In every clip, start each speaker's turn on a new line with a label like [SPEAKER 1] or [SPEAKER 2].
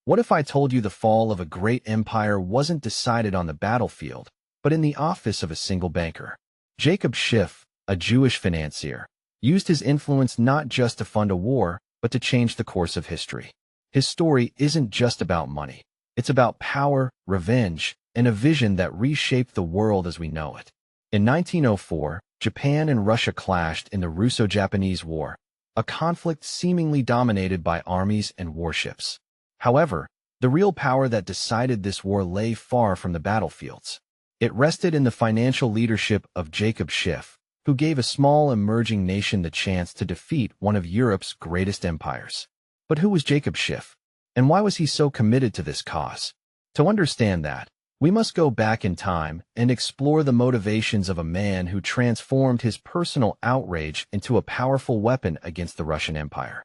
[SPEAKER 1] What if I told you the fall of a great empire wasn't decided on the battlefield, but in the office of a single banker? Jacob Schiff, a Jewish financier, used his influence not just to fund a war, but to change the course of history. His story isn't just about money. It's about power, revenge, and a vision that reshaped the world as we know it. In 1904, Japan and Russia clashed in the Russo-Japanese War, a conflict seemingly dominated by armies and warships. However, the real power that decided this war lay far from the battlefields. It rested in the financial leadership of Jacob Schiff, who gave a small emerging nation the chance to defeat one of Europe's greatest empires. But who was Jacob Schiff? And why was he so committed to this cause? To understand that, we must go back in time and explore the motivations of a man who transformed his personal outrage into a powerful weapon against the Russian Empire.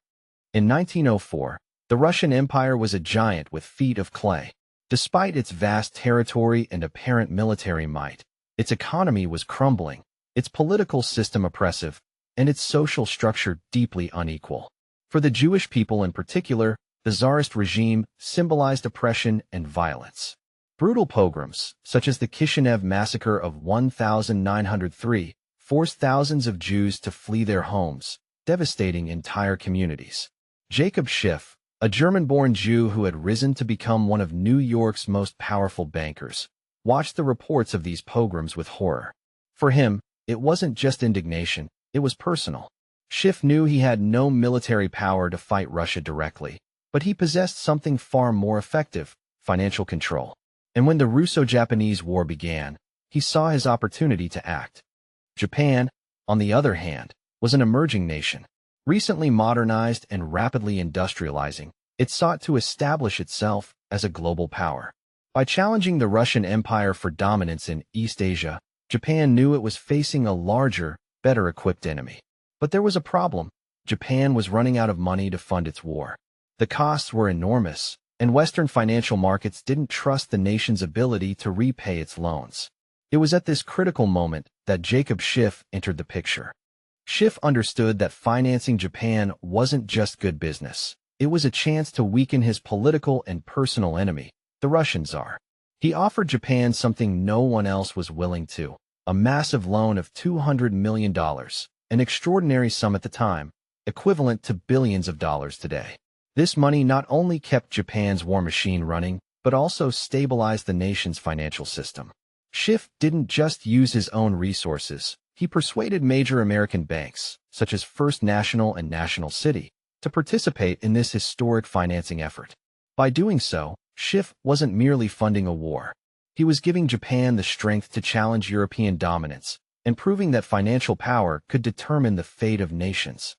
[SPEAKER 1] In 1904, the Russian Empire was a giant with feet of clay. Despite its vast territory and apparent military might, its economy was crumbling, its political system oppressive, and its social structure deeply unequal. For the Jewish people in particular, the czarist regime symbolized oppression and violence. Brutal pogroms, such as the Kishinev massacre of 1903, forced thousands of Jews to flee their homes, devastating entire communities. Jacob Schiff, a German-born Jew who had risen to become one of New York's most powerful bankers, watched the reports of these pogroms with horror. For him, it wasn't just indignation, it was personal. Schiff knew he had no military power to fight Russia directly, but he possessed something far more effective: financial control. And when the Russo-Japanese War began, he saw his opportunity to act. Japan, on the other hand, was an emerging nation. Recently modernized and rapidly industrializing, it sought to establish itself as a global power. By challenging the Russian Empire for dominance in East Asia, Japan knew it was facing a larger, better-equipped enemy. But there was a problem. Japan was running out of money to fund its war. The costs were enormous, and Western financial markets didn't trust the nation's ability to repay its loans. It was at this critical moment that Jacob Schiff entered the picture. Schiff understood that financing Japan wasn't just good business. It was a chance to weaken his political and personal enemy, the Russian Tsar. He offered Japan something no one else was willing to: a massive loan of $200 million, an extraordinary sum at the time, equivalent to billions of dollars today. This money not only kept Japan's war machine running, but also stabilized the nation's financial system. Schiff didn't just use his own resources. He persuaded major American banks, such as First National and National City, to participate in this historic financing effort. By doing so, Schiff wasn't merely funding a war. He was giving Japan the strength to challenge European dominance and proving that financial power could determine the fate of nations.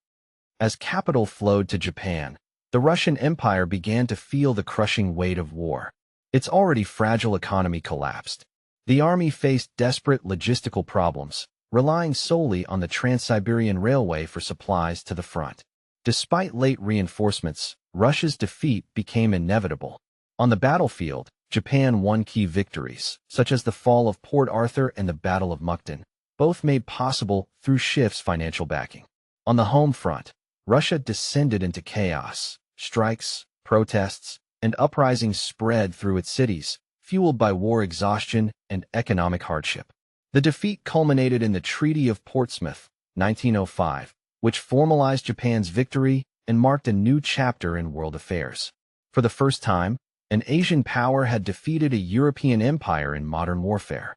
[SPEAKER 1] As capital flowed to Japan, the Russian Empire began to feel the crushing weight of war. Its already fragile economy collapsed. The army faced desperate logistical problems, relying solely on the Trans-Siberian Railway for supplies to the front. Despite late reinforcements, Russia's defeat became inevitable. On the battlefield, Japan won key victories, such as the fall of Port Arthur and the Battle of Mukden, both made possible through Schiff's financial backing. On the home front, Russia descended into chaos. Strikes, protests, and uprisings spread through its cities, fueled by war exhaustion and economic hardship. The defeat culminated in the Treaty of Portsmouth, 1905, which formalized Japan's victory and marked a new chapter in world affairs. For the first time, an Asian power had defeated a European empire in modern warfare.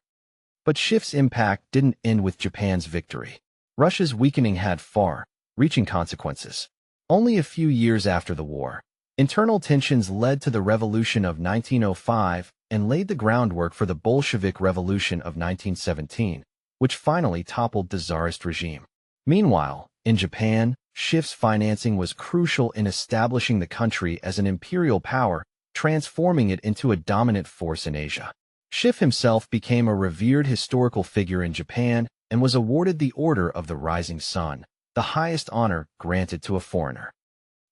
[SPEAKER 1] But Schiff's impact didn't end with Japan's victory. Russia's weakening had far-reaching consequences. Only a few years after the war, internal tensions led to the Revolution of 1905 and laid the groundwork for the Bolshevik Revolution of 1917, which finally toppled the czarist regime. Meanwhile, in Japan, Schiff's financing was crucial in establishing the country as an imperial power, transforming it into a dominant force in Asia. Schiff himself became a revered historical figure in Japan and was awarded the Order of the Rising Sun, the highest honor granted to a foreigner.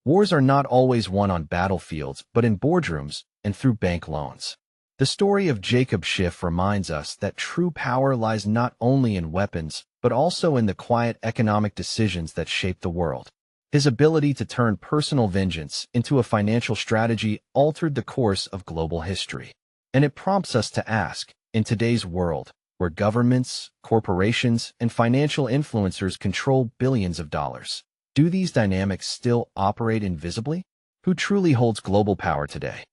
[SPEAKER 1] Wars are not always won on battlefields, but in boardrooms and through bank loans. The story of Jacob Schiff reminds us that true power lies not only in weapons, but also in the quiet economic decisions that shape the world. His ability to turn personal vengeance into a financial strategy altered the course of global history. And it prompts us to ask, in today's world, where governments, corporations, and financial influencers control billions of dollars, do these dynamics still operate invisibly? Who truly holds global power today?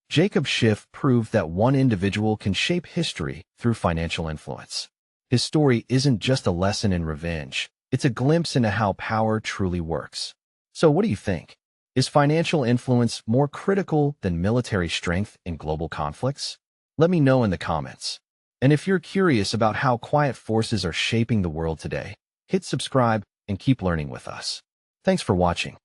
[SPEAKER 1] Jacob Schiff proved that one individual can shape history through financial influence. His story isn't just a lesson in revenge, it's a glimpse into how power truly works. So what do you think? Is financial influence more critical than military strength in global conflicts? Let me know in the comments. And if you're curious about how quiet forces are shaping the world today, hit subscribe and keep learning with us. Thanks for watching.